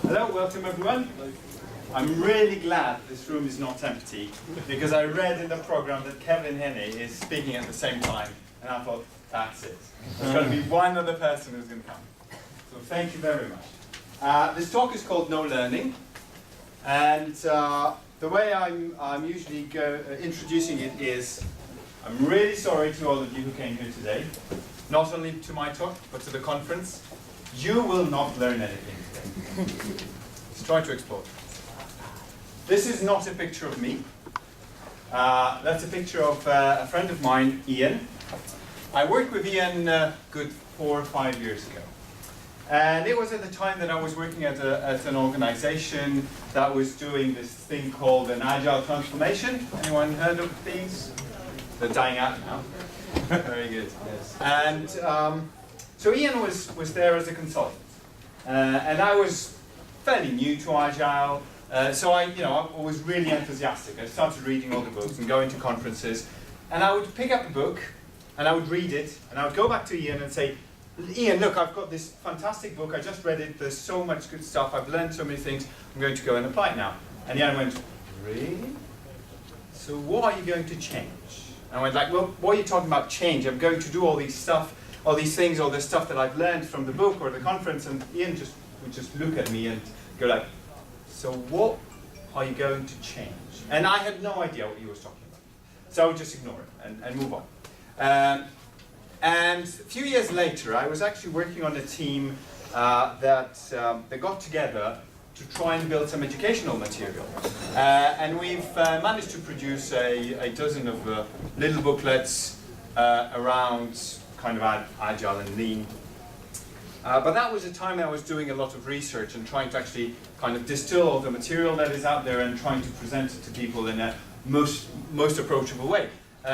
Hello, welcome everyone. I'm really glad this room is not empty because I read in the program that Kevin Henney is speaking at the same time and I thought, that's it. There's going to be one other person who's going to come. So thank you very much. This talk is called No Learning, and the way I'm usually introducing it is, I'm really sorry to all of you who came here today, not only to my talk but to the conference. You will not learn anything today. Let's try to explore. This is not a picture of me. That's a picture of a friend of mine, Ian. I worked with Ian good 4 or 5 years ago. And it was at the time that I was working at an organization that was doing this thing called an Agile transformation. Anyone heard of these? They're dying out now. Very good, yes. And so Ian was there as a consultant. And I was fairly new to Agile. So I was really enthusiastic. I started reading all the books and going to conferences. And I would pick up a book and I would read it. And I would go back to Ian and say, Ian, look, I've got this fantastic book. I just read it. There's so much good stuff. I've learned so many things. I'm going to go and apply it now. And Ian went, really? So what are you going to change? And I went like, well, what are you talking about change? I'm going to do all these things, all this stuff that I've learned from the book or the conference. And Ian would just look at me and go like, so what are you going to change? And I had no idea what he was talking about. So I would just ignore it and move on. And a few years later, I was actually working on a team that got together to try and build some educational material. And we've managed to produce a dozen of little booklets around kind of Agile and Lean. But that was a time I was doing a lot of research and trying to actually kind of distill all the material that is out there and trying to present it to people in a most approachable way.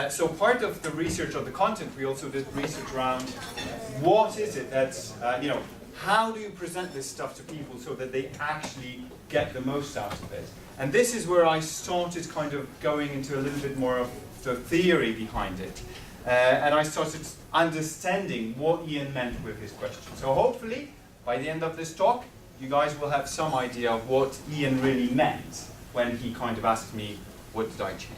So part of the research of the content, we also did research around what is it that's, how do you present this stuff to people so that they actually get the most out of it? And this is where I started kind of going into a little bit more of the theory behind it. And I started understanding what Ian meant with his question. So hopefully, by the end of this talk, you guys will have some idea of what Ian really meant when he kind of asked me, what did I change?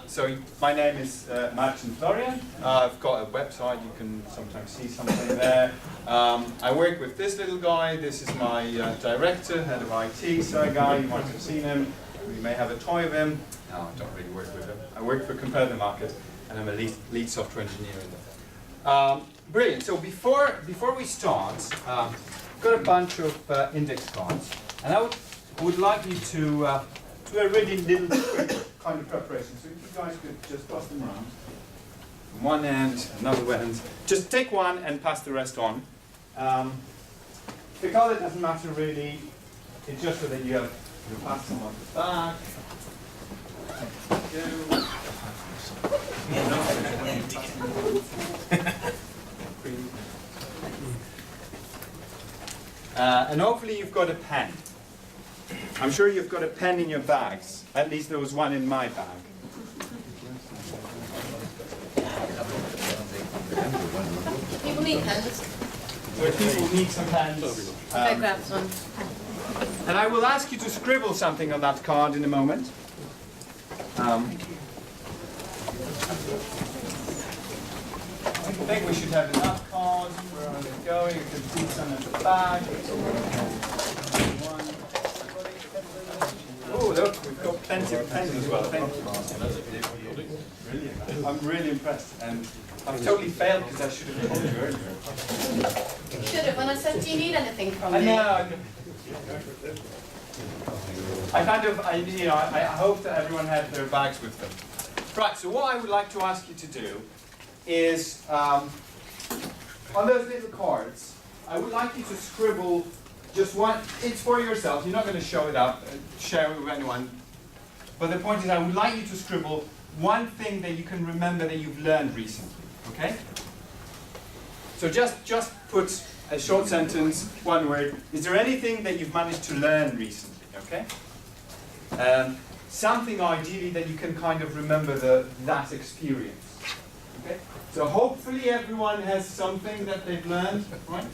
So my name is Marcin Floryan. I've got a website, you can sometimes see something there. I work with this little guy. This is my director, head of IT, guy. You might have seen him. You may have a toy of him. No, I don't really work with him. I work for Compare the Market, and I'm a lead software engineer in there. Brilliant. So before we start, I've got a bunch of index cards, and I would like you to do a really little quick kind of preparation. So if you guys could just pass them around. From one end, another end. Just take one and pass the rest on. The color doesn't matter really. It's just so that you pass them on the back. And hopefully you've got a pen. I'm sure you've got a pen in your bags. At least there was one in my bag. People need pens. So if people need some pens. Go grab one. And I will ask you to scribble something on that card in a moment. I think we should have enough cards. Where are they going? You can see some at the back. Oh, look, we've got plenty of pens as well. Thank you. Brilliant. I'm really impressed. And I've totally failed because I should have told you earlier. You should have when I said, do you need anything from me? I know. I hope that everyone had their bags with them. Right, so what I would like to ask you to do is, on those little cards, I would like you to scribble just one. It's for yourself. You're not going to show it up, share it with anyone. But the point is, I would like you to scribble one thing that you can remember that you've learned recently. Okay? So just put a short sentence, one word. Is there anything that you've managed to learn recently? Okay? Something ideally that you can kind of remember that experience. Okay? So hopefully everyone has something that they've learned, right?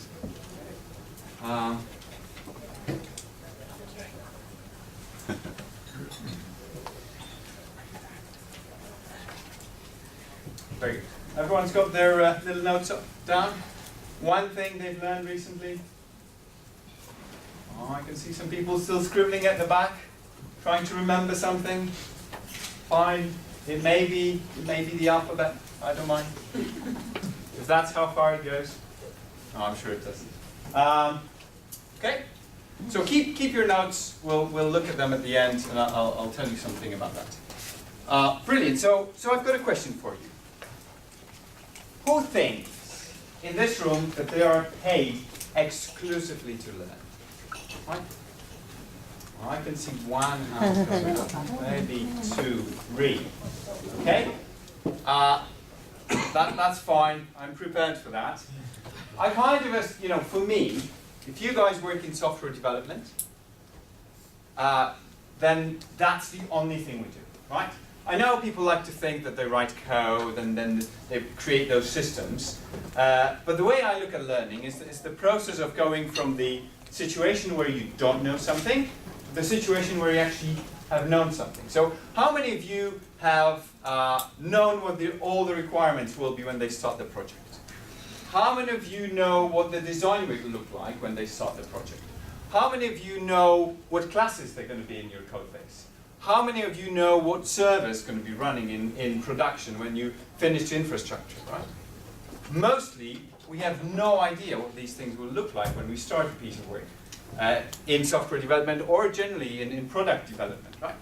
Very good. Everyone's got their little notes down. One thing they've learned recently. Oh, I can see some people still scribbling at the back, trying to remember something. Fine. It may be the alphabet. I don't mind. If that's how far it goes. No, I'm sure it doesn't. Okay. So keep your notes. We'll look at them at the end, and I'll tell you something about that. Brilliant. So I've got a question for you. Who thinks in this room that they are paid exclusively to learn? Right? Well, I can see one hand going up, maybe two, three. Okay? That's fine. I'm prepared for that. I kind of, you know, for me, if you guys work in software development, then that's the only thing we do, right? I know people like to think that they write code and then they create those systems, but the way I look at learning is the process of going from the situation where you don't know something to the situation where you actually have known something. So how many of you have known what all the requirements will be when they start the project? How many of you know what the design will look like when they start the project? How many of you know what classes they're going to be in your code base? How many of you know what server is going to be running in production when you finish the infrastructure, right? Mostly, we have no idea what these things will look like when we start a piece of work in software development or generally in product development, right?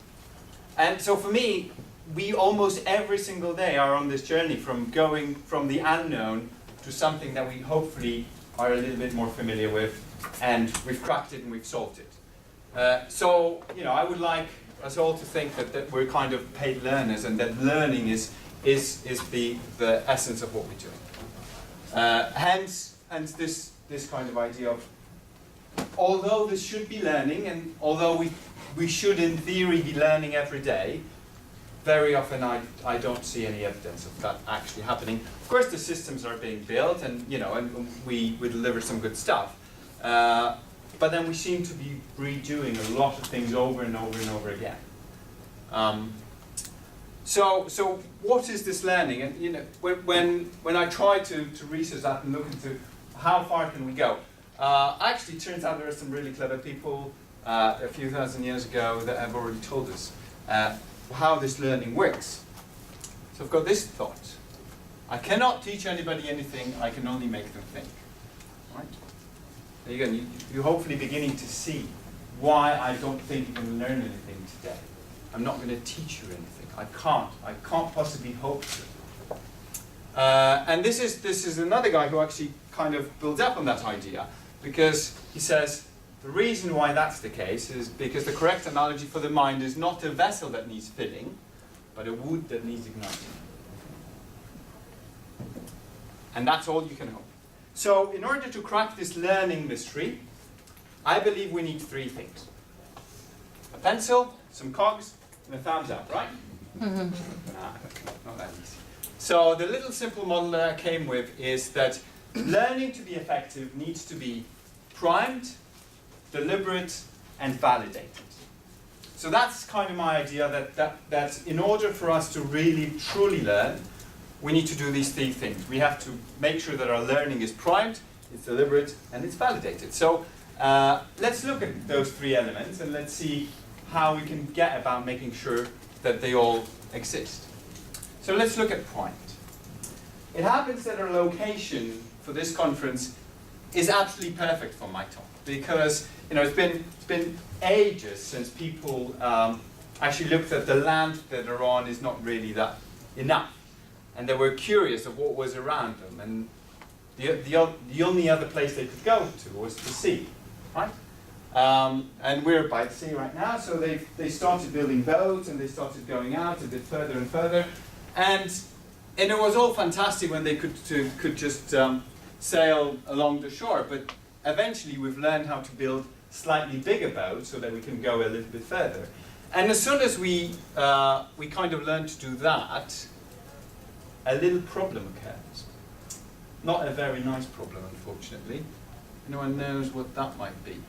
And so for me, we almost every single day are on this journey from going from the unknown to something that we hopefully are a little bit more familiar with, and we've cracked it and we've solved it. So, you know, I would like us all to think that we're kind of paid learners, and that learning is the essence of what we're doing. Hence this kind of idea of, although this should be learning, and although we should in theory be learning every day, very often I don't see any evidence of that actually happening. Of course, the systems are being built, and you know, and we deliver some good stuff. But then we seem to be redoing a lot of things over and over and over again. So what is this learning? And you know, when I try to research that and look into how far can we go, actually it turns out there are some really clever people a few thousand years ago that have already told us how this learning works. So I've got this thought. I cannot teach anybody anything, I can only make them think. Right? There you go. You're hopefully beginning to see why I don't think you can learn anything today. I'm not going to teach you anything. I can't possibly hope to. And this is another guy who actually kind of builds up on that idea, because he says the reason why that's the case is because the correct analogy for the mind is not a vessel that needs filling, but a wood that needs igniting. And that's all you can hope. So in order to crack this learning mystery, I believe we need three things. A pencil, some cogs, and a thumbs up, right? Nah, not that easy. So the little simple model that I came with is that learning to be effective needs to be primed, deliberate, and validated. So that's kind of my idea, that in order for us to really truly learn, we need to do these three things. We have to make sure that our learning is primed, it's deliberate, and it's validated. So let's look at those three elements, and let's see how we can get about making sure that they all exist. So let's look at primed. It happens that our location for this conference is absolutely perfect for my talk, because you know, it's been ages since people actually looked at the land that they're on is not really that enough. And they were curious of what was around them, and the only other place they could go to was the sea, right? And we're by the sea right now, so they started building boats, and they started going out a bit further and further, and it was all fantastic when they could just sail along the shore. But eventually, we've learned how to build slightly bigger boats so that we can go a little bit further. And as soon as we kind of learned to do that, a little problem occurs. Not a very nice problem, unfortunately. Anyone knows what that might be?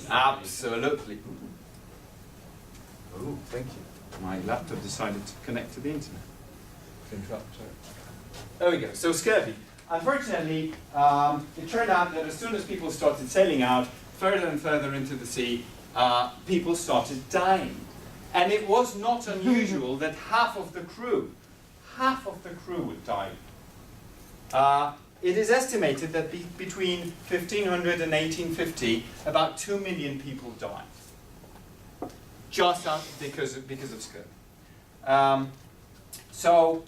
Absolutely. Oh, thank you. My laptop decided to connect to the internet. to interrupt, sorry. There we go. So scurvy. Unfortunately, it turned out that as soon as people started sailing out further and further into the sea, people started dying. And it was not unusual that half of the crew would die. It is estimated that between 1500 and 1850, about 2 million people died. Just because of scurvy. So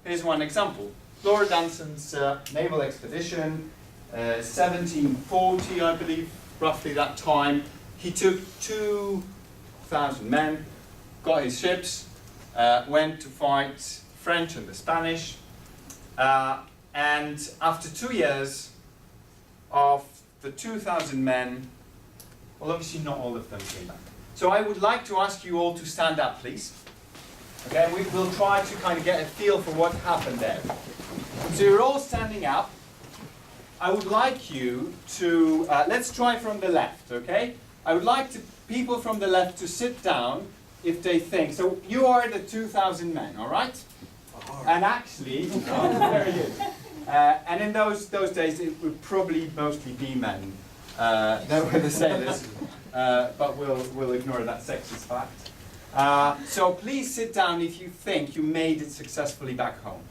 here's one example. Lord Danson's naval expedition, 1740, I believe, roughly that time. He took 2,000 men, got his ships, went to fight French and the Spanish, and after 2 years of the 2,000 men, well, obviously not all of them came back. So I would like to ask you all to stand up, please. Okay, we will try to kind of get a feel for what happened there. So you're all standing up. I would like you to, let's try from the left, okay? I would like people from the left to sit down if they think. So you are the 2,000 men, all right? And actually, very good. And in those days, it would probably mostly be men that were the sailors. But we'll ignore that sexist fact. So please sit down if you think you made it successfully back home.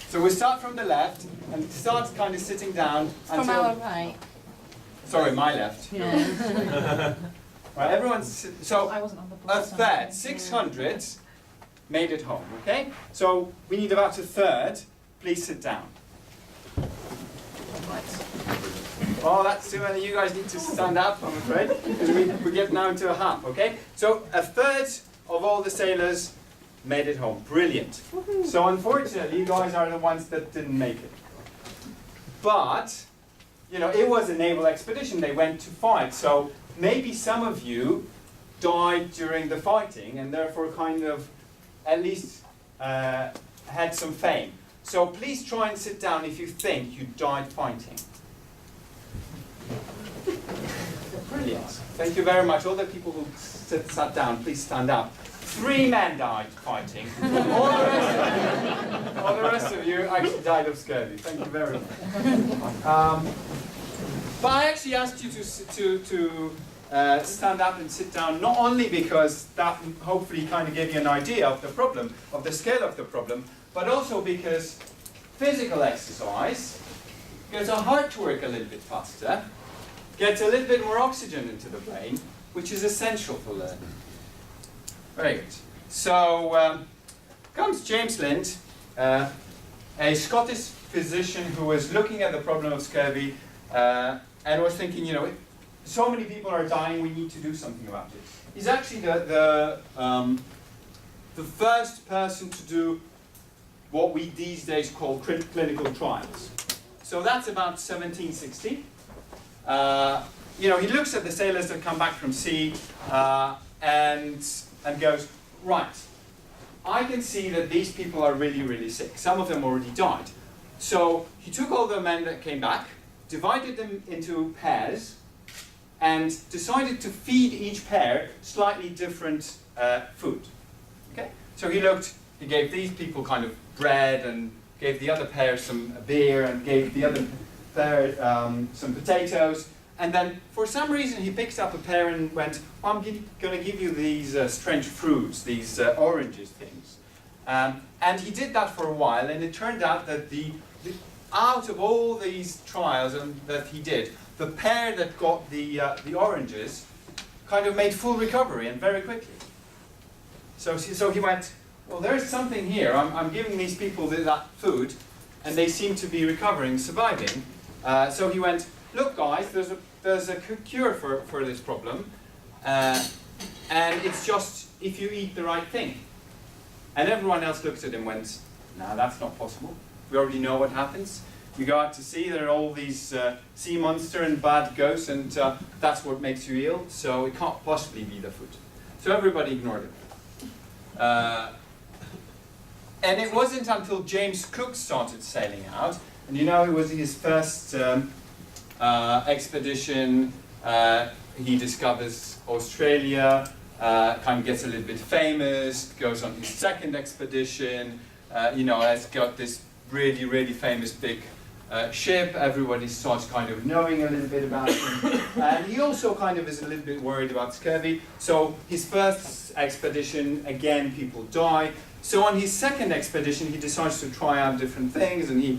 So we start from the left and start kind of sitting down. From our right. Sorry, my left. Yeah. Right, everyone's so I wasn't on the a board. third, 600 made it home. Okay, so we need about a third. Please sit down. Right. Oh, that's too many. You guys need to stand up, I'm afraid, because we get now to a half. Okay, so a third of all the sailors made it home. Brilliant. So unfortunately, you guys are the ones that didn't make it. But you know, it was a naval expedition. They went to fight. So maybe some of you died during the fighting, and therefore kind of at least had some fame. So please try and sit down if you think you died fighting. Brilliant. Thank you very much. All the people who sat down, please stand up. 3 men died fighting. All the rest of you actually died of scurvy. Thank you very much. But I actually asked you to stand up and sit down, not only because that hopefully kind of gave you an idea of the problem, of the scale of the problem, but also because physical exercise gets our heart to work a little bit faster, gets a little bit more oxygen into the brain, which is essential for learning. Very good. So comes James Lind, a Scottish physician who was looking at the problem of scurvy and was thinking, you know, so many people are dying, we need to do something about it. He's actually the first person to do what we these days call clinical trials. So that's about 1760. You know, he looks at the sailors that come back from sea and goes, right, I can see that these people are really, really sick. Some of them already died. So he took all the men that came back, divided them into pairs, and decided to feed each pair slightly different food. Okay? So he gave these people kind of bread, and gave the other pair some beer, and gave the other pair some potatoes. And then, for some reason, he picked up a pear and went, well, I'm going to give you these strange fruits, these oranges things. And he did that for a while, and it turned out that out of all these trials that he did, the pair that got the oranges kind of made full recovery, and very quickly. So he went, well, there's something here. I'm giving these people that food, and they seem to be recovering, surviving. So he went, look, guys, there's a cure for this problem, and it's just if you eat the right thing. And everyone else looked at him and went, no, that's not possible. We already know what happens. You go out to sea, there are all these sea monster and bad ghosts, and that's what makes you ill, so it can't possibly be the food. So everybody ignored him. And it wasn't until James Cook started sailing out, and you know, it was his first expedition. He discovers Australia, kind of gets a little bit famous, goes on his second expedition, has got this really, really famous big ship. Everybody starts kind of knowing a little bit about him. And he also kind of is a little bit worried about scurvy. So his first expedition, again, people die. So on his second expedition, he decides to try out different things, and he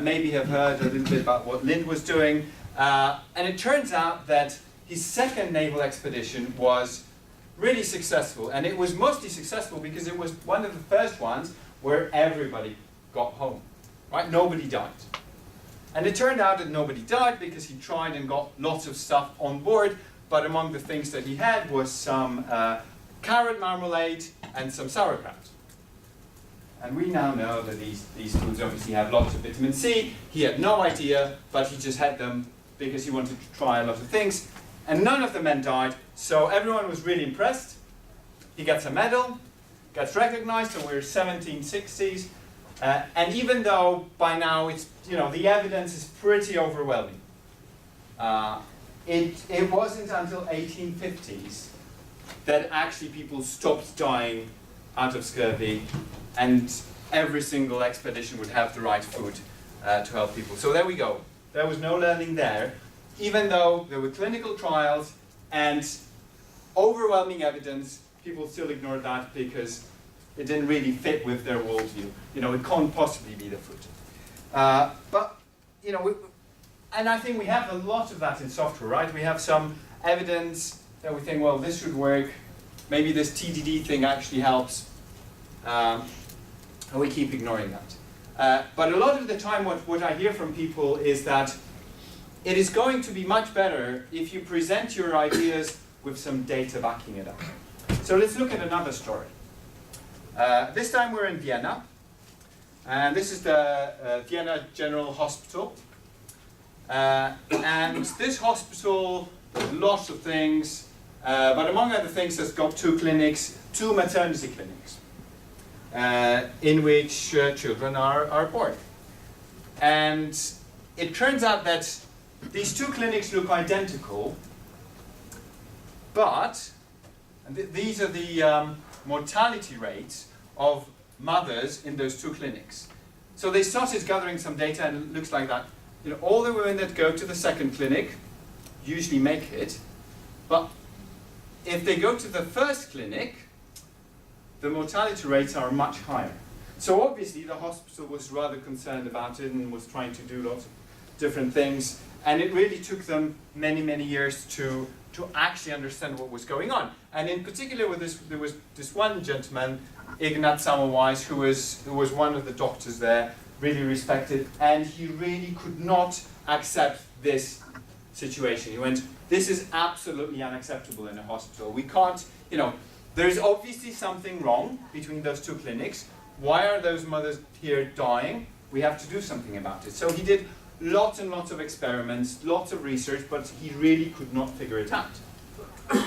maybe have heard a little bit about what Lind was doing. And it turns out that his second naval expedition was really successful. And it was mostly successful because it was one of the first ones where everybody got home, right? Nobody died. And it turned out that nobody died because he tried and got lots of stuff on board, but among the things that he had was some carrot marmalade and some sauerkraut. And we now know that these foods obviously have lots of vitamin C. He had no idea, but he just had them because he wanted to try a lot of things. And none of the men died, so everyone was really impressed. He gets a medal, gets recognized, so we're 1760s. And even though by now it's, the evidence is pretty overwhelming, it wasn't until 1850s that actually people stopped dying out of scurvy, and every single expedition would have the right food to help people. So there we go. There was no learning there, even though there were clinical trials and overwhelming evidence. People still ignored that because it didn't really fit with their worldview. It can't possibly be the food. And I think we have a lot of that in software, right? We have some evidence that we think, well, this should work. Maybe this TDD thing actually helps. And we keep ignoring that. But a lot of the time what I hear from people is that it is going to be much better if you present your ideas with some data backing it up. So let's look at another story. This time we're in Vienna, and this is the Vienna General Hospital. And this hospital does lots of things, but among other things it's got two maternity clinics, in which children are born. And it turns out that these two clinics look identical, but these are the mortality rates of mothers in those two clinics. So they started gathering some data, and it looks like that. All the women that go to the second clinic usually make it, but if they go to the first clinic, the mortality rates are much higher. So obviously the hospital was rather concerned about it and was trying to do lots of different things, and it really took them many, many years to actually understand what was going on. And in particular, there was this one gentleman, Ignat Semmelweis, who was one of the doctors there, really respected, and he really could not accept this situation. He went, this is absolutely unacceptable in a hospital. We can't, there's obviously something wrong between those two clinics. Why are those mothers here dying? We have to do something about it. So he did lots and lots of experiments, lots of research, but he really could not figure it out.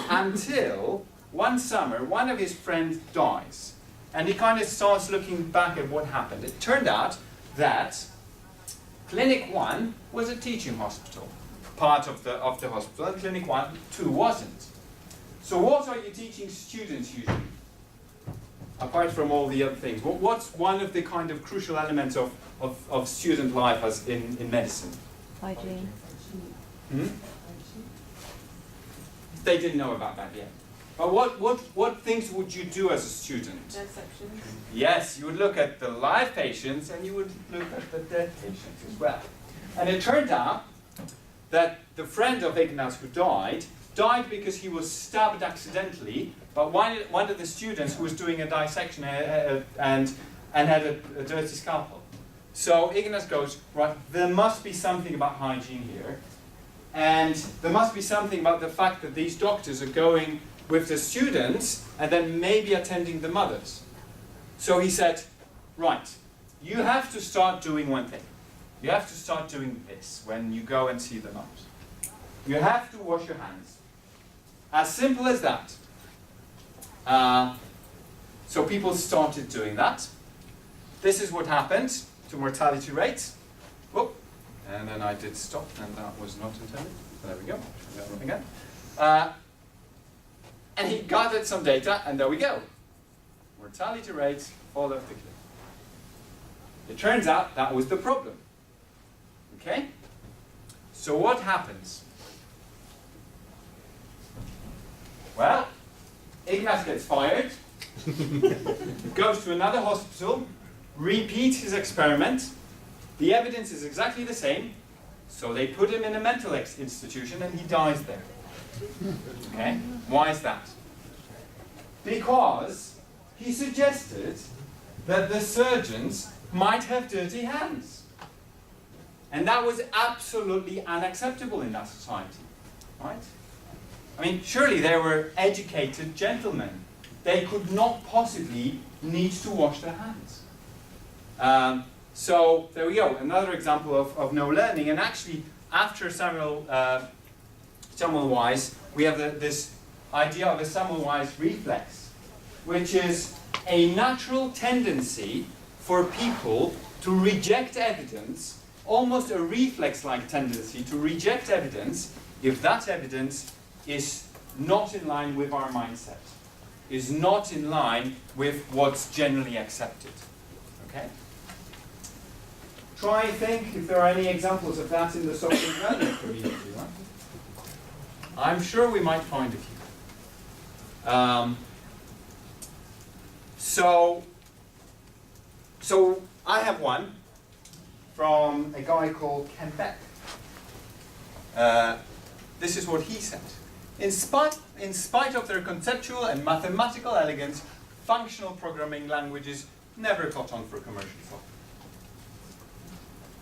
Until one summer, one of his friends dies, and he kind of starts looking back at what happened. It turned out that Clinic 1 was a teaching hospital, part of the hospital, and Clinic 2 wasn't. So what are you teaching students usually? Apart from all the other things, what's one of the kind of crucial elements of student life as in medicine? Hygiene. They didn't know about that yet. But what things would you do as a student? Dissections. Yes, you would look at the live patients and you would look at the dead patients as well. And it turned out that the friend of Ignaz who died because he was stabbed accidentally by one of the students who was doing a dissection and had a dirty scalpel. So Ignaz goes, right, there must be something about hygiene here, and there must be something about the fact that these doctors are going with the students and then maybe attending the mothers. So he said, right, you have to start doing one thing. You have to start doing this when you go and see the mothers. You have to wash your hands. As simple as that. So people started doing that. This is what happened to mortality rates. Whoop. And then I did stop, and that was not intended. There we go. Try that one again. And he gathered some data, and there we go. Mortality rates fall off the cliff. It turns out that was the problem. Okay? So what happens? Well, Ignaz gets fired, goes to another hospital, repeats his experiment. The evidence is exactly the same, so they put him in a mental institution and he dies there. Okay? Why is that? Because he suggested that the surgeons might have dirty hands. And that was absolutely unacceptable in that society. Right? I mean, surely they were educated gentlemen. They could not possibly need to wash their hands. So there we go, another example of no learning. And actually, after Semmelweis, we have this idea of a Semmelweis reflex, which is a natural tendency for people to reject evidence, almost a reflex-like tendency to reject evidence if that evidence is not in line with our mindset, is not in line with what's generally accepted. Okay? Try and think if there are any examples of that in the social learning community. Right? I'm sure we might find a few. So I have one from a guy called Ken Beck. This is what he said. In spite of their conceptual and mathematical elegance, functional programming languages never caught on for commercial software.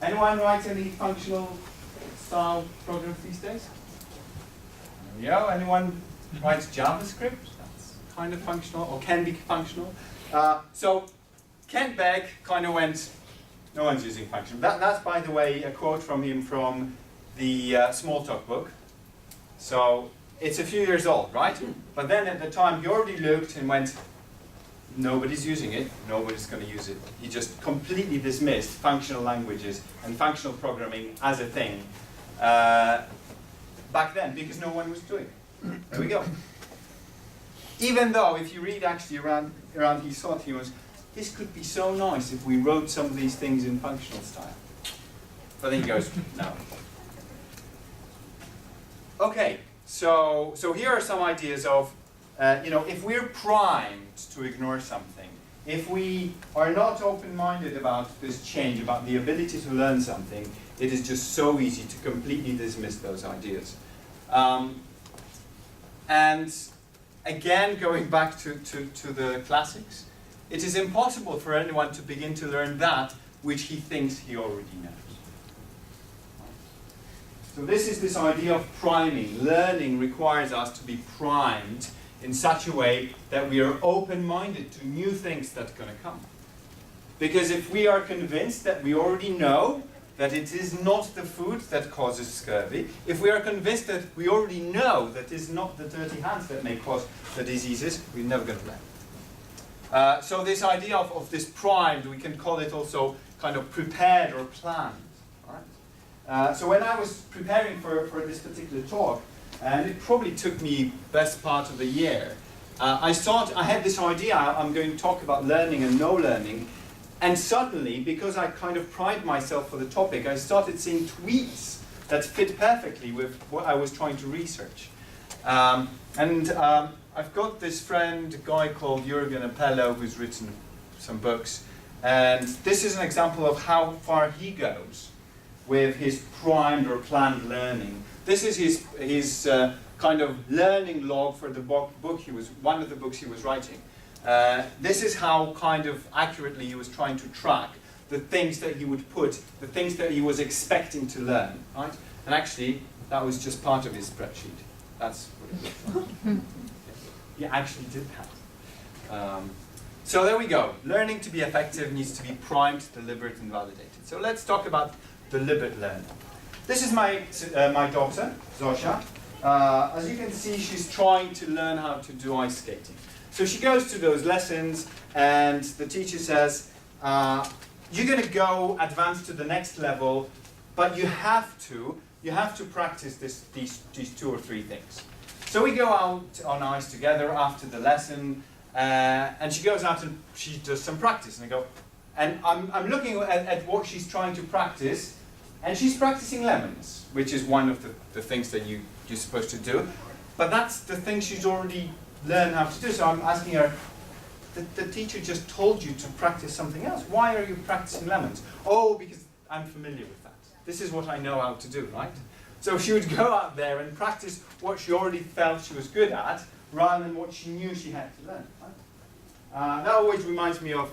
Anyone write any functional style programs these days? There we go. Anyone writes JavaScript? That's kind of functional, or can be functional. So Ken Beck kind of went, no one's using functional. That's, by the way, a quote from him from the Smalltalk book. So it's a few years old, right? But then at the time, he already looked and went, nobody's using it, nobody's going to use it. He just completely dismissed functional languages and functional programming as a thing back then, because no one was doing it. There we go. Even though, if you read actually around his thought, he was, this could be so nice if we wrote some of these things in functional style. But then he goes, no. Okay, so here are some ideas of, if we're primed to ignore something, if we are not open-minded about this change, about the ability to learn something, it is just so easy to completely dismiss those ideas. And again, going back to the classics, it is impossible for anyone to begin to learn that which he thinks he already knows. So this is this idea of priming. Learning requires us to be primed in such a way that we are open-minded to new things that are going to come. Because if we are convinced that we already know that it is not the food that causes scurvy, if we are convinced that we already know that it is not the dirty hands that may cause the diseases, we're never going to learn. So this idea of this primed, we can call it also kind of prepared or planned. Right? So when I was preparing for this particular talk, and it probably took me best part of a year, I had this idea, I'm going to talk about learning and no learning, and suddenly, because I kind of primed myself for the topic, I started seeing tweets that fit perfectly with what I was trying to research. I've got this friend, a guy called Jürgen Appello, who's written some books, and this is an example of how far he goes with his primed or planned learning. This is his kind of learning log for the book one of the books he was writing. This is how kind of accurately he was trying to track the things that he would put, the things that he was expecting to learn, right? And actually, that was just part of his spreadsheet. That's what it looked like. He actually did that. So there we go. Learning to be effective needs to be primed, deliberate, and validated. So let's talk about deliberate learning. This is my daughter, Zosia. As you can see, she's trying to learn how to do ice skating. So she goes to those lessons, and the teacher says, you're going to go advance to the next level, but you have to practice these 2 or 3 things. So we go out on ice together after the lesson, and she goes out and she does some practice. And I go, and I'm looking at what she's trying to practice, and she's practicing lemons, which is one of the things that you're supposed to do. But that's the thing she's already learned how to do. So I'm asking her, the teacher just told you to practice something else. Why are you practicing lemons? Oh, because I'm familiar with that. This is what I know how to do, right? So she would go out there and practice what she already felt she was good at, rather than what she knew she had to learn. Right? That always reminds me of,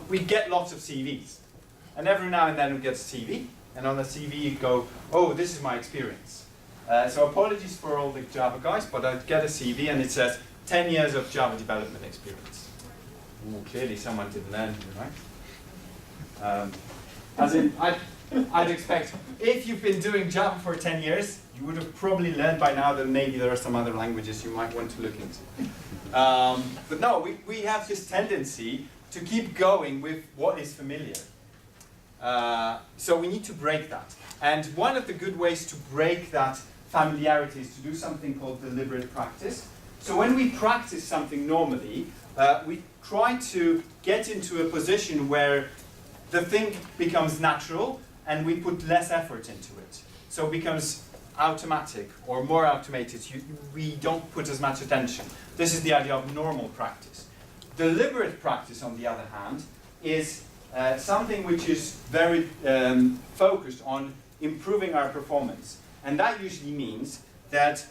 we get lots of CVs. And every now and then we get a CV, and on the CV you go, oh, this is my experience. So apologies for all the Java guys, but I get a CV and it says 10 years of Java development experience. Ooh, clearly someone didn't learn here, right? As in, I'd expect, if you've been doing Java for 10 years, you would have probably learned by now that maybe there are some other languages you might want to look into. But no, we have this tendency to keep going with what is familiar. So we need to break that. And one of the good ways to break that familiarity is to do something called deliberate practice. So when we practice something normally, we try to get into a position where the thing becomes natural and we put less effort into it. So it becomes automatic or more automated. We don't put as much attention. This is the idea of normal practice. Deliberate practice, on the other hand, is something which is very focused on improving our performance. And that usually means that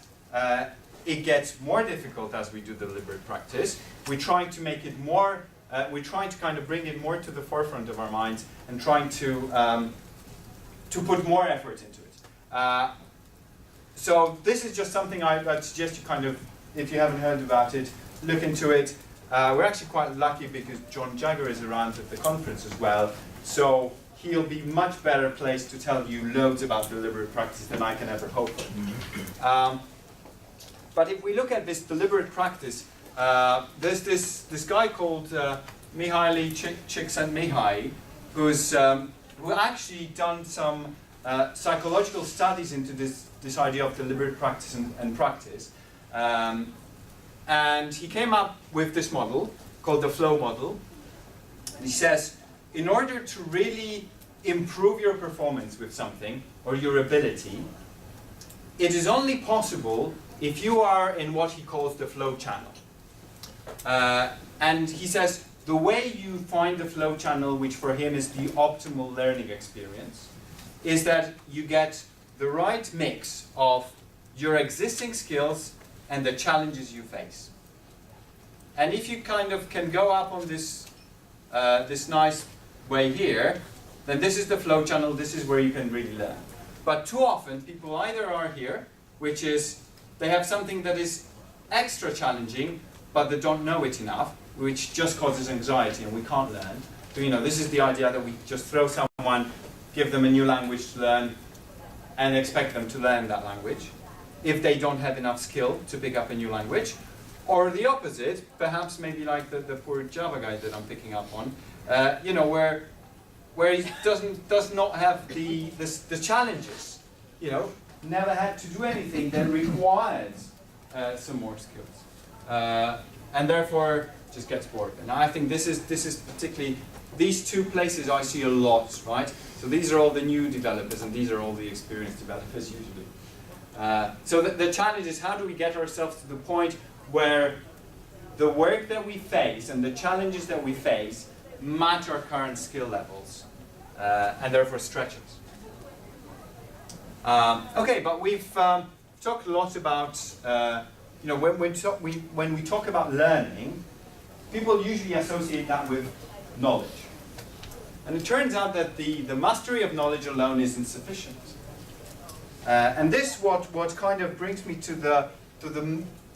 it gets more difficult as we do deliberate practice. We're trying to make it more, we're trying to kind of bring it more to the forefront of our minds and trying to put more effort into it. So this is just something I'd suggest you kind of, if you haven't heard about it, look into it. We're actually quite lucky because John Jagger is around at the conference as well, so he'll be much better placed to tell you loads about deliberate practice than I can ever hope for. But if we look at this deliberate practice, there's this guy called Mihaly Csikszentmihalyi, who actually done some psychological studies into this idea of deliberate practice and practice. And he came up with this model called the flow model. And he says, in order to really improve your performance with something or your ability, it is only possible if you are in what he calls the flow channel. And he says, the way you find the flow channel, which for him is the optimal learning experience, is that you get the right mix of your existing skills and the challenges you face. And if you kind of can go up on this nice way here, then this is the flow channel, this is where you can really learn. But too often people either are here, which is they have something that is extra challenging, but they don't know it enough, which just causes anxiety and we can't learn. So this is the idea that we just throw someone, give them a new language to learn, and expect them to learn that language if they don't have enough skill to pick up a new language. Or the opposite, perhaps maybe like the poor Java guy that I'm picking up on, where he does not have the challenges, never had to do anything that requires some more skills, and therefore just gets bored. And I think this is particularly these two places I see a lot, right? So these are all the new developers, and these are all the experienced developers usually. So the challenge is, how do we get ourselves to the point where the work that we face and the challenges that we face match our current skill levels, and therefore stretch us. Okay, but we've talked a lot about, when we talk about learning, people usually associate that with knowledge. And it turns out that the mastery of knowledge alone is insufficient. And this what kind of brings me to the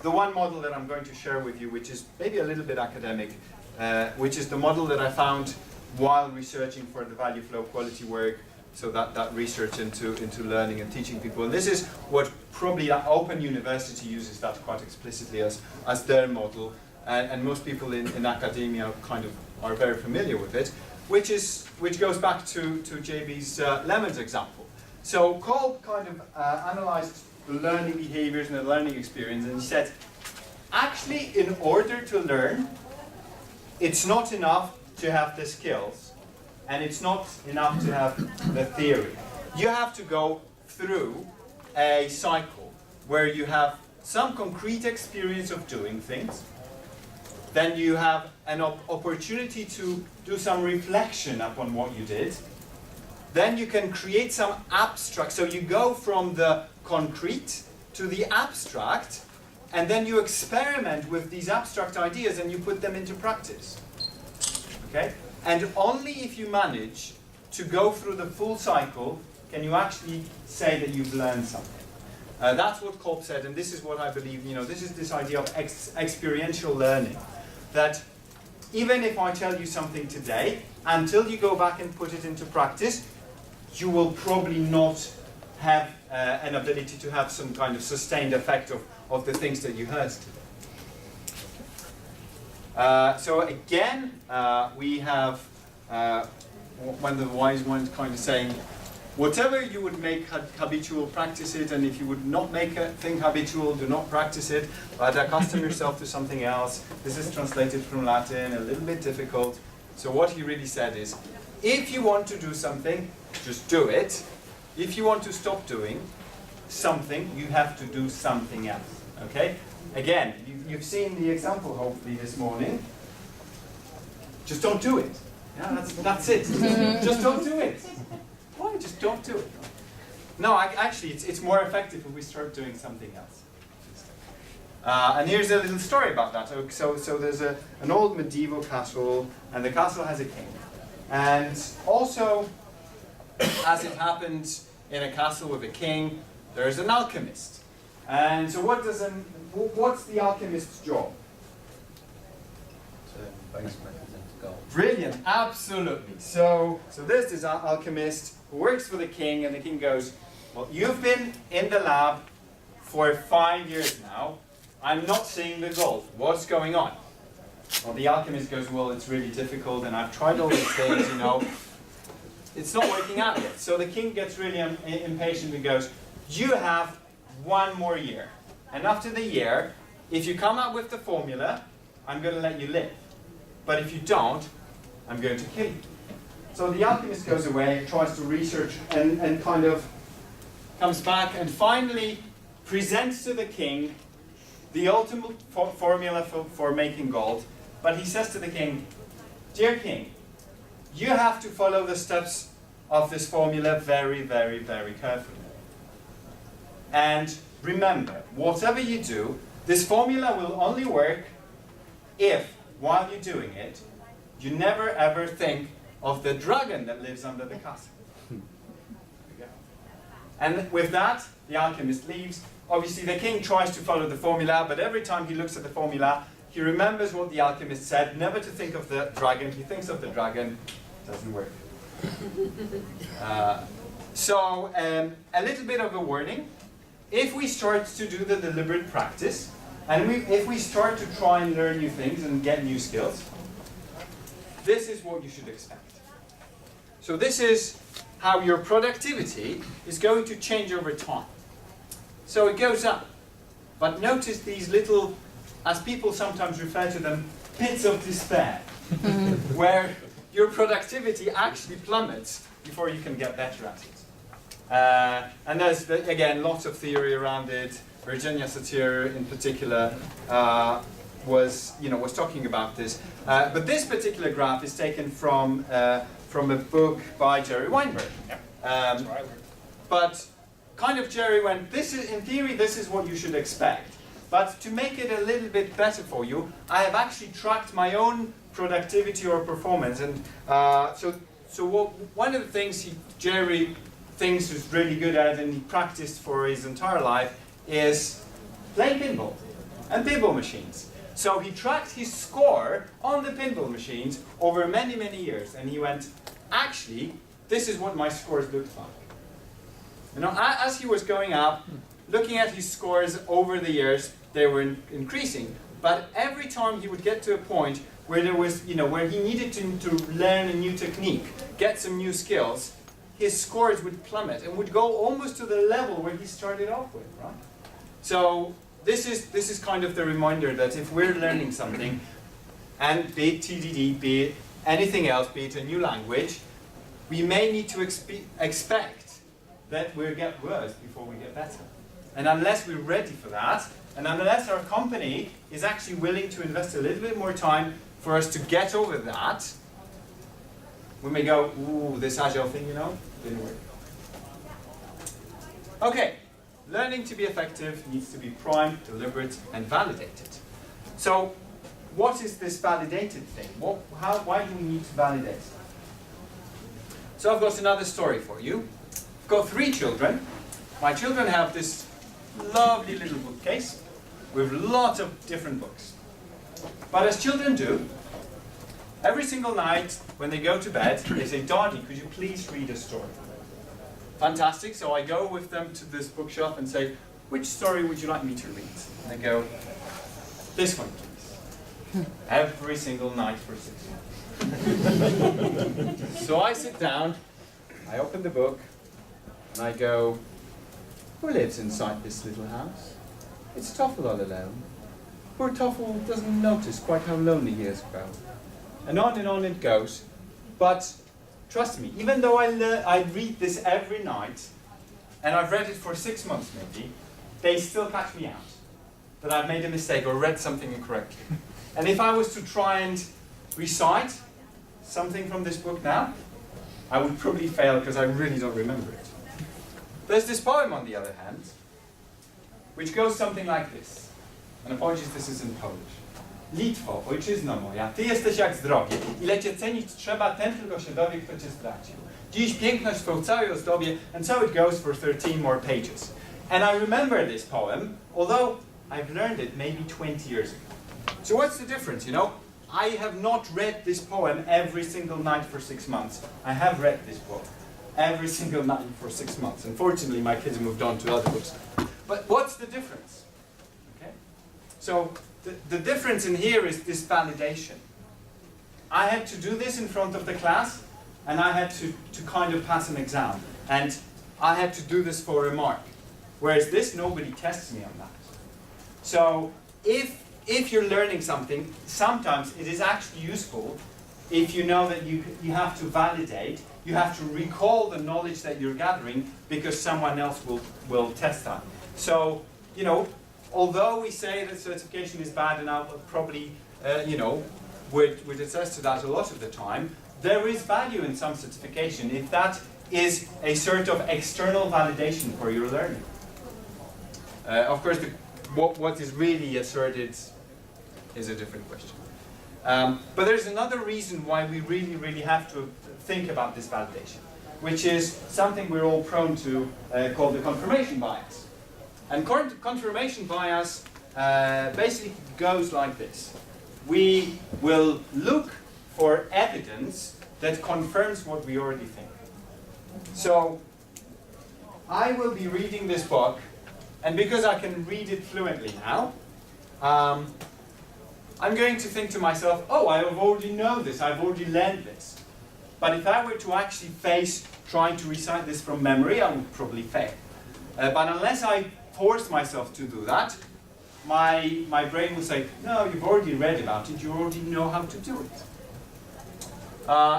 one model that I'm going to share with you, which is maybe a little bit academic, which is the model that I found while researching for the value flow quality work, so that research into learning and teaching people. And this is what probably Open University uses that quite explicitly as their model, and most people in academia kind of are very familiar with it, which goes back to JB's lemons example. So Kolb kind of analyzed the learning behaviors and the learning experience, and he said, actually, in order to learn, it's not enough to have the skills, and it's not enough to have the theory. You have to go through a cycle where you have some concrete experience of doing things, then you have an opportunity to do some reflection upon what you did, then you can create some abstract, so you go from the concrete to the abstract, and then you experiment with these abstract ideas and you put them into practice. Okay? And only if you manage to go through the full cycle can you actually say that you've learned something. That's what Kolb said, and this is what I believe, this is this idea of experiential learning. That even if I tell you something today, until you go back and put it into practice, you will probably not have an ability to have some kind of sustained effect of the things that you heard today. So again, we have one of the wise ones kind of saying, whatever you would make habitual, practice it, and if you would not make a thing habitual, do not practice it, but accustom yourself to something else. This is translated from Latin, a little bit difficult. So what he really said is, if you want to do something, just do it. If you want to stop doing something, you have to do something else. Okay? Again, you've seen the example hopefully this morning. Just don't do it. Yeah, that's it. Just don't do it. Why? Just don't do it. No, actually, it's more effective if we start doing something else. And here's a little story about that. So there's an old medieval castle, and the castle has a king. And also, as it happens in a castle with a king, there's an alchemist. And so what's the alchemist's job? To base metals into gold. Brilliant, absolutely. So there's this alchemist who works for the king, and the king goes, well, you've been in the lab for 5 years now. I'm not seeing the gold. What's going on? Well, the alchemist goes, well, it's really difficult, and I've tried all these things, It's not working out yet. So the king gets really impatient and goes, you have 1 more year. And after the year, if you come up with the formula, I'm going to let you live. But if you don't, I'm going to kill you. So the alchemist goes away, tries to research, and kind of comes back and finally presents to the king the ultimate formula for making gold. But he says to the king, dear king, you have to follow the steps of this formula very, very, very carefully. And remember, whatever you do, this formula will only work if, while you're doing it, you never ever think of the dragon that lives under the castle. And with that, the alchemist leaves. Obviously, the king tries to follow the formula, but every time he looks at the formula, he remembers what the alchemist said, never to think of the dragon. He thinks of the dragon. Doesn't work. So a little bit of a warning. If we start to do the deliberate practice, and if we start to try and learn new things and get new skills, this is what you should expect. So this is how your productivity is going to change over time. So it goes up. But notice these little, as people sometimes refer to them, pits of despair, where your productivity actually plummets before you can get better at it. And there's, again, lots of theory around it. Virginia Satir, in particular, was talking about this. But this particular graph is taken from a book by Jerry Weinberg. But kind of Jerry went, in theory, this is what you should expect. But to make it a little bit better for you, I have actually tracked my own productivity or performance. And one of the things Jerry thinks he's really good at and he practiced for his entire life is playing pinball and pinball machines. So he tracked his score on the pinball machines over many, many years. And he went, actually, this is what my scores looked like. As he was going up, looking at his scores over the years, they were increasing. But every time he would get to a point where there was, where he needed to learn a new technique, get some new skills, his scores would plummet and would go almost to the level where he started off with, right? So this is kind of the reminder that if we're learning something, and be it TDD, be it anything else, be it a new language, we may need to expect that we'll get worse before we get better. And unless we're ready for that, and unless our company is actually willing to invest a little bit more time for us to get over that, we may go, ooh, this Agile thing, you know, didn't work. Okay, learning to be effective needs to be primed, deliberate, and validated. So, what is this validated thing? Why do we need to validate? So I've got another story for you. I've got 3 children. My children have this lovely little bookcase with lots of different books. But as children do, every single night when they go to bed, they say, "Daddy, could you please read a story?" Fantastic, so I go with them to this bookshop and say, "Which story would you like me to read?" And they go, "This one, please." Every single night for 6 months. So I sit down, I open the book, and I go, "Who lives inside this little house? It's Toffel all alone. Poor Toffel doesn't notice quite how lonely he has grown." And on it goes. But trust me, even though I read this every night, and I've read it for 6 months maybe, they still catch me out that I've made a mistake or read something incorrectly. And if I was to try and recite something from this book now, I would probably fail because I really don't remember it. There's this poem on the other hand, which goes something like this. And apologies, this is in Polish. Litwo, ojczyzno moja, ty jesteś jak zdrowie. Ile cię cenić trzeba, ten tylko się dowie, kto cię stracił. Dziś piękność twą całej ozdobie, and so it goes for 13 more pages. And I remember this poem, although I've learned it maybe 20 years ago. So what's the difference, you know? I have not read this poem every single night for 6 months. I have read this book every single night for 6 months. Unfortunately, my kids moved on to other books. But what's the difference? Okay? So the difference in here is this validation. I had to do this in front of the class, and I had to kind of pass an exam. And I had to do this for a mark. Whereas this, nobody tests me on that. So if you're learning something, sometimes it is actually useful if you know that you have to validate, you have to recall the knowledge that you're gathering because someone else will test that. So, you know, although we say that certification is bad, and I probably, you know, would attest to that a lot of the time, there is value in some certification if that is a sort of external validation for your learning. Of course, what is really asserted is a different question. But there's another reason why we really have to think about this validation, which is something we're all prone to, called the confirmation bias. And confirmation bias basically goes like this. We will look for evidence that confirms what we already think. So I will be reading this book, and because I can read it fluently now, I'm going to think to myself, oh, I already know this, I've already learned this. But if I were to actually face trying to recite this from memory, I would probably fail. But unless I force myself to do that, my brain will say, no, you've already read about it, you already know how to do it.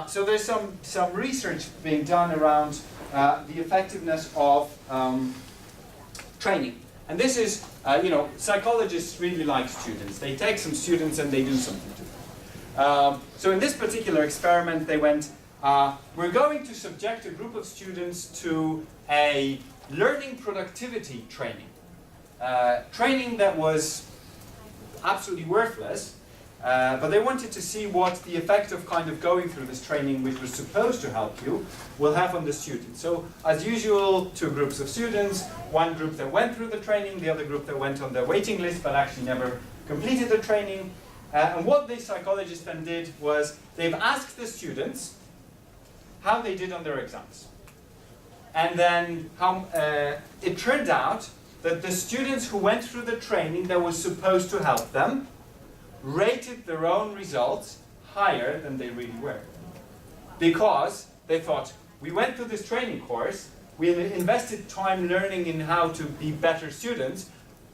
So there's some research being done around the effectiveness of training. And this is, you know, psychologists really like students. They take some students and they do something to them. So in this particular experiment, they went, we're going to subject a group of students to a learning productivity training. Training that was absolutely worthless, but they wanted to see what the effect of kind of going through this training, which was supposed to help you, will have on the students. So, as usual, 2 groups of students, one group that went through the training, the other group that went on the waiting list but actually never completed the training. And what the psychologists then did was they've asked the students how they did on their exams. And then it turned out that the students who went through the training that was supposed to help them rated their own results higher than they really were. Because they thought, we went through this training course, we invested time learning in how to be better students,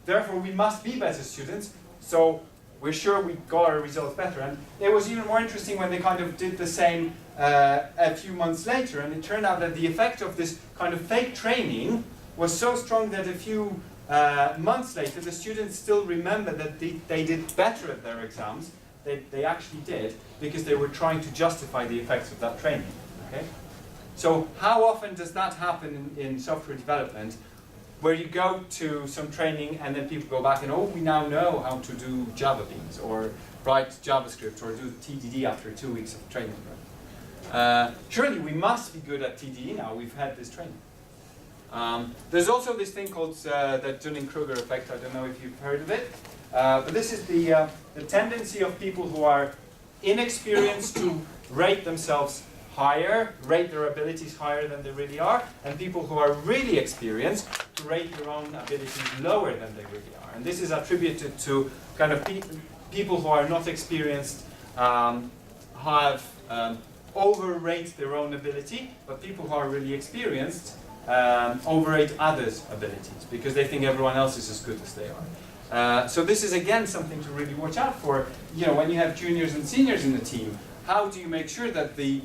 therefore we must be better students, so we're sure we got our results better. And it was even more interesting when they kind of did the same a few months later, and it turned out that the effect of this kind of fake training was so strong that a few months later the students still remember that they did better at their exams. They actually did, because they were trying to justify the effects of that training. Okay? So how often does that happen in software development, where you go to some training and then people go back and, oh, we now know how to do Java beans, or write JavaScript, or do TDD after 2 weeks of training. Surely we must be good at TDD now, we've had this training. There's also this thing called the Dunning-Kruger effect. I don't know if you've heard of it. But this is the tendency of people who are inexperienced to rate themselves higher, rate their abilities higher than they really are, and people who are really experienced to rate their own abilities lower than they really are. And this is attributed to kind of people who are not experienced have overrate their own ability, but people who are really experienced overrate others' abilities because they think everyone else is as good as they are. So this is again something to really watch out for. You know, when you have juniors and seniors in the team, how do you make sure that the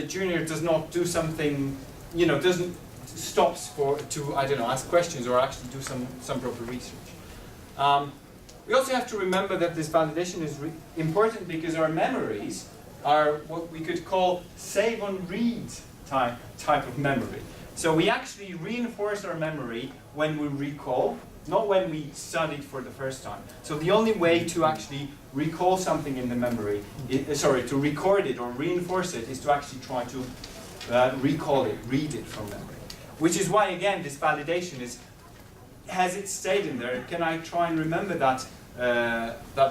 junior does not do something, doesn't stops to ask questions or actually do some proper research. We also have to remember that this validation is important because our memories are what we could call save on read type of memory. So we actually reinforce our memory when we recall, not when we studied for the first time. So the only way to actually recall something in the memory, to record it or reinforce it, is to actually try to recall it, read it from memory. Which is why, again, this validation has it stayed in there? Can I try and remember that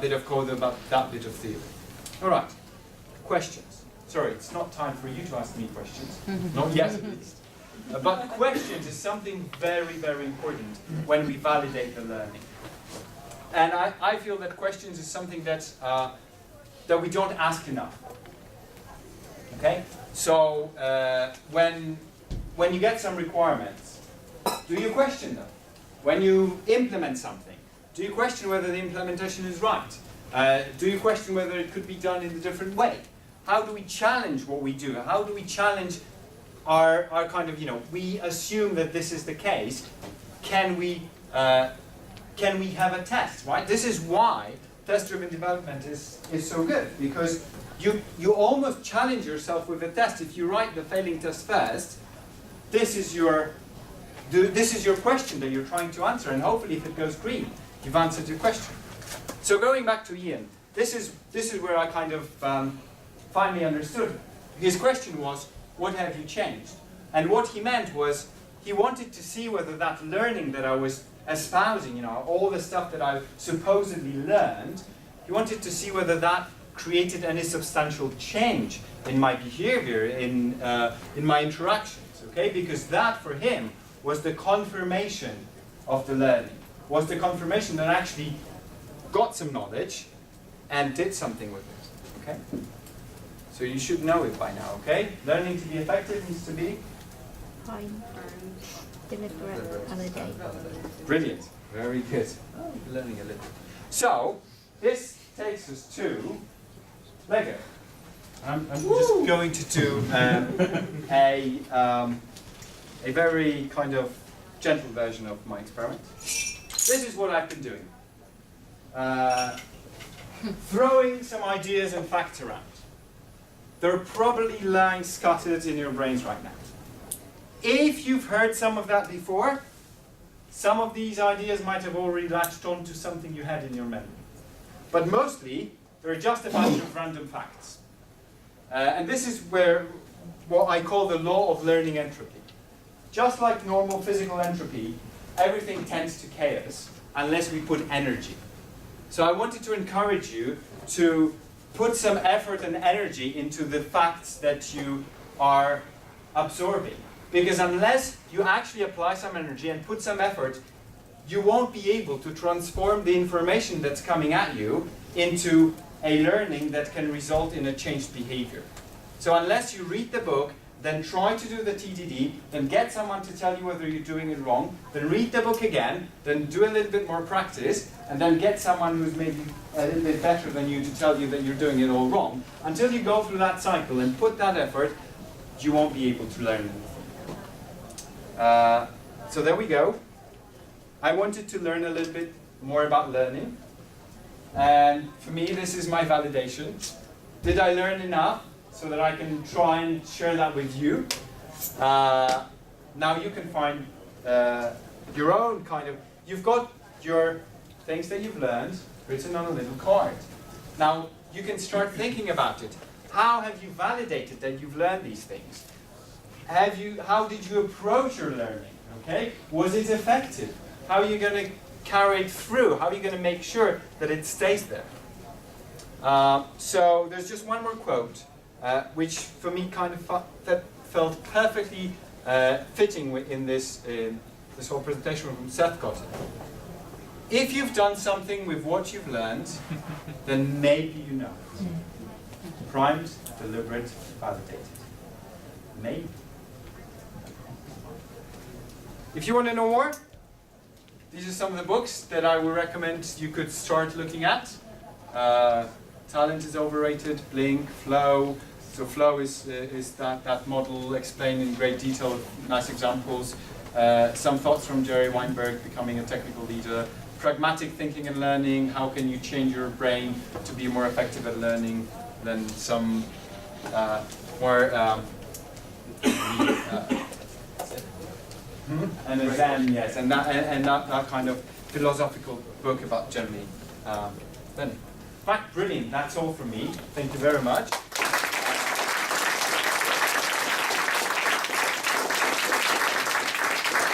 bit of code about that bit of theory? All right, questions. Sorry, it's not time for you to ask me questions. Not yet, at least. But questions is something very, very important when we validate the learning. And I feel that questions is something that we don't ask enough. Okay? So when you get some requirements, do you question them? When you implement something, do you question whether the implementation is right? Do you question whether it could be done in a different way? How do we challenge what we do? How do we challenge our kind of, we assume that this is the case. Can we have a test, right? This is why test-driven development is so good, because you almost challenge yourself with a test. If you write the failing test first, this is your question that you're trying to answer, and hopefully if it goes green, you've answered your question. So going back to Ian, this is where I kind of finally understood. His question was, what have you changed? And what he meant was, he wanted to see whether that learning that I was espousing, all the stuff that I supposedly learned, he wanted to see whether that created any substantial change in my behavior, in my interactions, okay? Because that, for him, was the confirmation of the learning, was the confirmation that I actually got some knowledge and did something with it, okay? So you should know it by now, okay? Learning to be effective needs to be? Time, deliberate, validate. Brilliant, very good. Oh, learning a little. So, this takes us to Lego. I'm just going to do a very kind of gentle version of my experiment. This is what I've been doing. Throwing some ideas and facts around. They're probably lying scattered in your brains right now. If you've heard some of that before, some of these ideas might have already latched on to something you had in your memory. But mostly, they're just a bunch of random facts. And this is where what I call the law of learning entropy. Just like normal physical entropy, everything tends to chaos unless we put energy. So I wanted to encourage you to put some effort and energy into the facts that you are absorbing. Because unless you actually apply some energy and put some effort, you won't be able to transform the information that's coming at you into a learning that can result in a changed behavior. So unless you read the book, then try to do the TDD, then get someone to tell you whether you're doing it wrong, then read the book again, then do a little bit more practice, and then get someone who's maybe a little bit better than you to tell you that you're doing it all wrong. Until you go through that cycle and put that effort, you won't be able to learn anything. So there we go. I wanted to learn a little bit more about learning. And for me, this is my validation. Did I learn enough so that I can try and share that with you? Now you can find your own kind of, you've got your things that you've learned written on a little card. Now you can start thinking about it. How have you validated that you've learned these things? How did you approach your learning? Okay? Was it effective? How are you going to carry it through? How are you going to make sure that it stays there? So there's just one more quote, which for me kind of felt perfectly fitting in this whole presentation from Seth got. If you've done something with what you've learned, then maybe you know it. Primed, deliberate, validated. Maybe. If you want to know more, these are some of the books that I would recommend you could start looking at. Talent is Overrated, Blink, Flow. So Flow is that model explained in great detail with nice examples. Some thoughts from Jerry Weinberg, Becoming a Technical Leader. Pragmatic Thinking and Learning, how can you change your brain to be more effective at learning than some more and a Zen, yes, and that kind of philosophical book about generally learning. Right, brilliant. That's all from me. Thank you very much.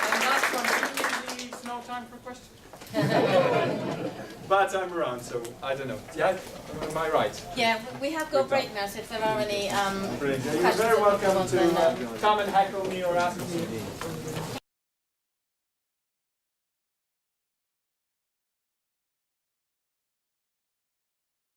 And last one, usually it's no time for questions. But I'm around, so I don't know. Yeah, am I right? Yeah, we have got a break now, so if there are any Brilliant. You're very welcome to come and heckle me or ask me.